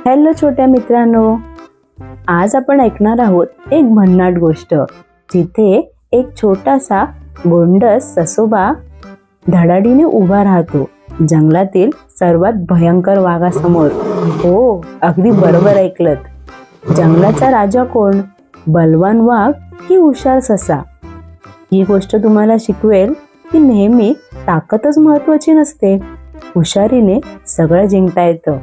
Hello छोट्या मित्रांनो, आज आपण ऐकणार आहोत एक भन्नाट गोष्ट जिथे एक छोटासा गोंडस ससोबा धडाडीने उभा राहतो जंगलातील सर्वात भयंकर वाघासमोर. हो, अगदी बरोबर ऐकलत. जंगलाचा राजा कोण, बलवान वाघ की हुशार ससा? ही गोष्ट तुम्हाला शिकवेल की नेहमी ताकदच महत्वाची नसते, हुशारीने सगळं जिंकता येतं.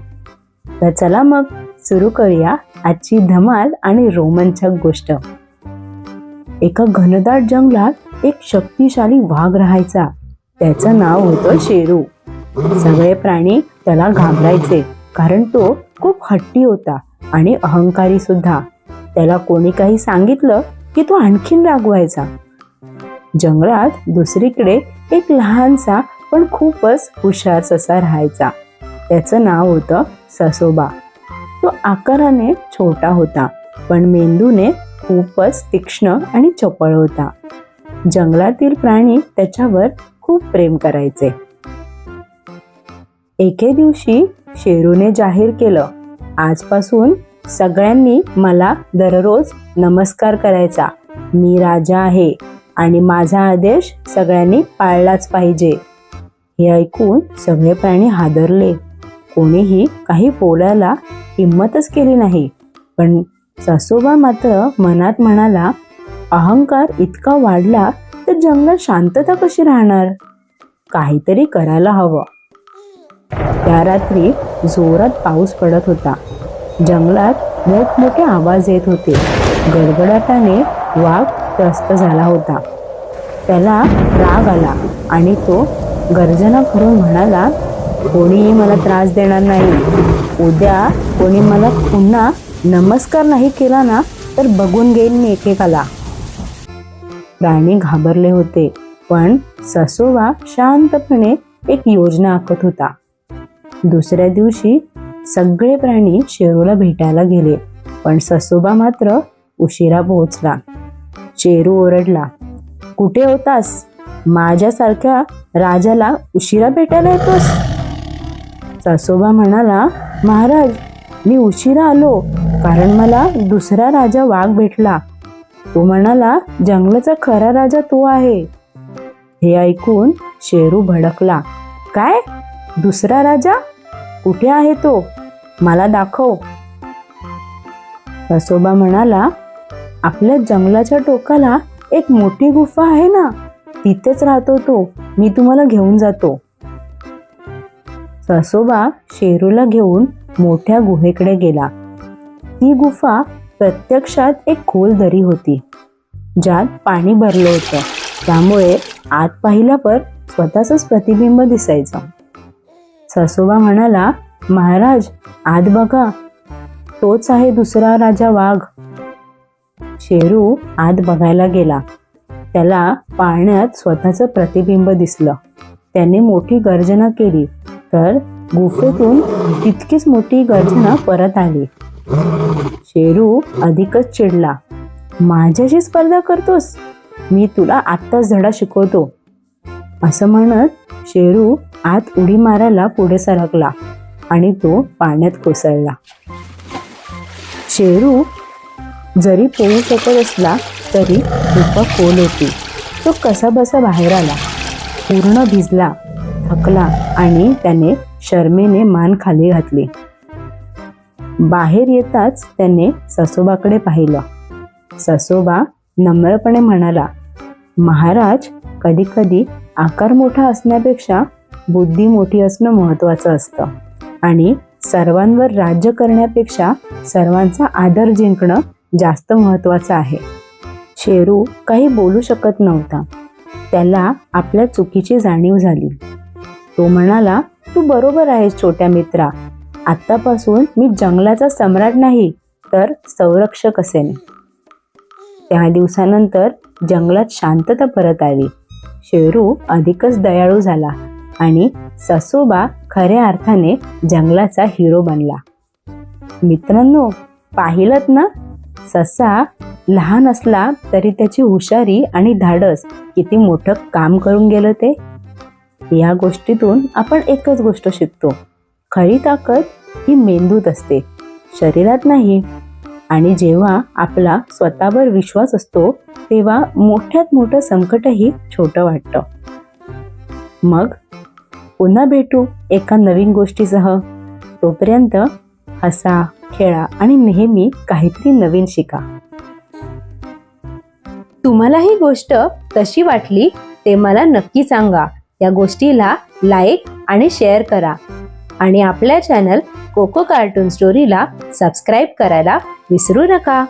तर चला मग सुरू करूया आजची धमाल आणि रोमांचक गोष्ट. एका घनदाट जंगलात एक शक्तिशाली वाघ राहायचा. त्याचं नाव होतं शेरू. सगळे प्राणी त्याला घाबरायचे कारण तो खूप हट्टी होता आणि अहंकारी सुद्धा. त्याला कोणी काही सांगितलं की तो आणखीन रागवायचा. जंगलात दुसरीकडे एक लहानसा पण खूपच हुशार ससा राहायचा. त्याचं नाव होतं ससोबा. तो आकाराने छोटा होता पण मेंदूने खूपच तीक्ष्ण आणि चपळ होता. जंगलातील प्राणी त्याच्यावर खूप प्रेम करायचे. एके दिवशी शेरूने जाहीर केलं, आजपासून सगळ्यांनी मला दररोज नमस्कार करायचा. मी राजा आहे आणि माझा आदेश सगळ्यांनी पाळलाच पाहिजे. हे ऐकून सगळे प्राणी हादरले. कोणीही काही बोलायला हिम्मतच केली नाही. पण ससोबा मात्र मनात म्हणाला, अहंकार इतका वाढला तर जंगलात शांतता कशी राहणार? काहीतरी करायला हवं. त्या रात्री जोरात पाऊस पडत होता. जंगलात मोठमोठे आवाज येत होते. गडगडाटाने वाघ त्रस्त झाला होता. त्याला राग आला आणि तो गर्जना करून म्हणाला, कोणीही मला त्रास देणार नाही. उद्या कोणी मला पुन्हा नमस्कार नाही केला ना तर बघून घेईन मी एकेकाला. प्राणी घाबरले होते पण ससोबा शांतपणे एक योजना आखत होता. दुसऱ्या दिवशी सगळे प्राणी शेरूला भेटायला गेले पण ससोबा मात्र उशिरा पोहोचला. शेरू ओरडला, कुठे होतास? माझ्यासारख्या राजाला उशिरा भेटायला येतोस? ससोबा म्हणाला, महाराज, मी उशिरा आलो कारण मला दुसरा राजा वाघ भेटला. तो म्हणाला, जंगलाचा खरा राजा तो आहे. हे ऐकून शेरू भडकला. काय? दुसरा राजा? कुठे आहे तो? मला दाखव. ससोबा म्हणाला, आपल्या जंगलाच्या टोकाला एक मोठी गुफा आहे ना, तिथेच राहतो तो. मी तुम्हाला घेऊन जातो. ससोबा शेरूला घेऊन मोठ्या गुहेकडे गेला. ती गुफा प्रत्यक्षात एक खोल दरी होती ज्यात पाणी भरलं होतं. त्यामुळे आत पाहिल्यावर स्वतःच प्रतिबिंब दिसायचं. ससोबा म्हणाला, महाराज, आत बघा, तोच आहे दुसरा राजा वाघ. शेरू आत बघायला गेला. त्याला पाण्यात स्वतःचं प्रतिबिंब दिसलं. त्याने मोठी गर्जना केली तर गुफेतून तितकीच मोठी गर्जना परत आली. शेरू अधिकच चिडला. माझ्याशी स्पर्धा करतोस? मी तुला आत्ताच धडा शिकवतो. असं म्हणत शेरू आत उडी मारायला पुढे सरकला आणि तो पाण्यात कोसळला. शेरू जरी पोहू शकत असला तरी गुफा खोल होती. तो कसाबसा बाहेर आला. पूर्ण भिजला, थकला आणि त्याने शरमेने मान खाली घातली. बाहेर येताच त्याने ससोबाकडे पाहिलं. ससोबा नम्रपणे म्हणाला, महाराज, कधी कधी आकार मोठा असण्यापेक्षा बुद्धी मोठी असणं महत्वाचं असतं आणि सर्वांवर राज्य करण्यापेक्षा सर्वांचा आदर जिंकणं जास्त महत्वाचं आहे. शेरू काही बोलू शकत नव्हता. त्याला आपल्या चुकीची जाणीव झाली. तो म्हणाला, तू बरोबर आहेस छोट्या मित्रा. आत्तापासून मी जंगलाचा सम्राट नाही तर संरक्षक असेन. त्या दिवसानंतर जंगलात शांतता परत आली. शेरू अधिकच दयाळू झाला आणि ससोबा खऱ्या अर्थाने जंगलाचा हिरो बनला. मित्रांनो, पाहिलत ना, ससा लहान असला तरी त्याची हुशारी आणि धाडस किती मोठं काम करून गेलं ते. या गोष्टीतून आपण एकच गोष्ट शिकतो, खरी ताकद ही मेंदूत असते शरीरात नाही. आणि जेव्हा आपला स्वतःवर विश्वास असतो तेव्हा मोठ्यात मोठं संकटही छोटं वाटतं. मग पुन्हा भेटू एका नवीन गोष्टीसह. तोपर्यंत हसा, खेळा आणि नेहमी काहीतरी नवीन शिका. तुम्हाला ही गोष्ट कशी वाटली ते मला नक्की सांगा. या गोष्टीला लाईक आणि शेअर करा आणि आपल्या चॅनल कोको कार्टून स्टोरीला सबस्क्राईब करायला विसरू नका.